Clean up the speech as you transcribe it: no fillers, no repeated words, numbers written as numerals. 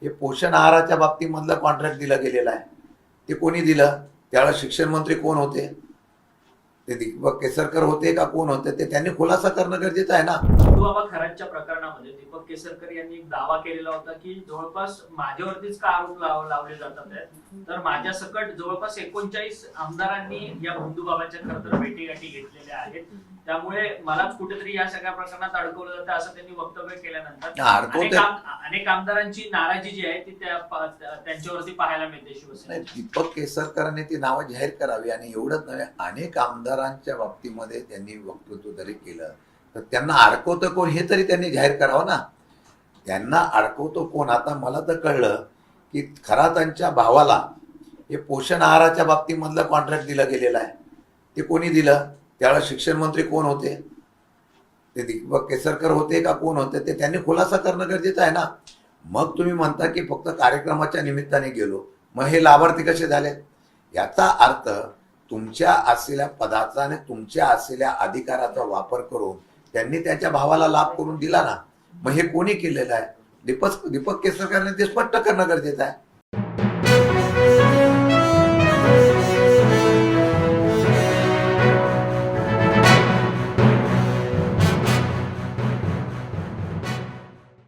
हे पोषण आहाराच्या बाबतीमधलं कॉन्ट्रॅक्ट दिलं गेलेलं आहे. ते कोणी दिलं? त्यावेळेला शिक्षण मंत्री कोण होते? ते दीपक केसरकर होते का कोण होते? ते त्यांनी खुलासा करणं गरजेचं आहे ना. बंधुबाबा खरातच्या प्रकरणामध्ये दीपक केसरकर यांनी एक दावा केलेला होता की जवळपास माझ्यावरतीच का आरोप लावले जातात आहेत, तर माझ्या सकट जवळपास 39 आमदारांनी या बंधुबाबाच्या खरं तर भेटीगाठी घेतलेल्या आहेत, त्यामुळे मलाच कुठेतरी या सगळ्या प्रकरणात अडकवलं जातं असं त्यांनी वक्तव्य केल्यानंतर अनेक आमदारांची नाराजी जी आहे ती त्यांच्यावरती पाहायला मिळते शिवसेनेत. दीपक केसरकरांनी ती नावं जाहीर करावी आणि एवढंच नव्हे, अनेक आमदारांच्या बाबतीमध्ये त्यांनी वक्तव्य जरी केलं तर त्यांना अडकवतं कोण हे तरी त्यांनी जाहीर करावं ना. त्यांना अडकवतो कोण? आता मला तर कळलं की खरातांच्या भावाला हे पोषण आहाराच्या बाबतीमधलं कॉन्ट्रॅक्ट दिलं गेलेलं आहे. ते कोणी दिलं? त्यावेळेला शिक्षण मंत्री कोण होते? ते दीपक केसरकर होते का कोण होते? ते त्यांनी खुलासा करणं गरजेचं आहे ना. मग तुम्ही म्हणता की फक्त कार्यक्रमाच्या निमित्ताने गेलो, मग हे लाभार्थी कसे झाले? याचा अर्थ तुमच्या असलेल्या पदाचा आणि तुमच्या असलेल्या अधिकाराचा वापर करून त्यांनी त्यांच्या भावाला लाभ करून दिला ना. मग हे कोणी केलेलं आहे? दीपक केसरकरांनी ते स्पष्ट करणं गरजेचं आहे.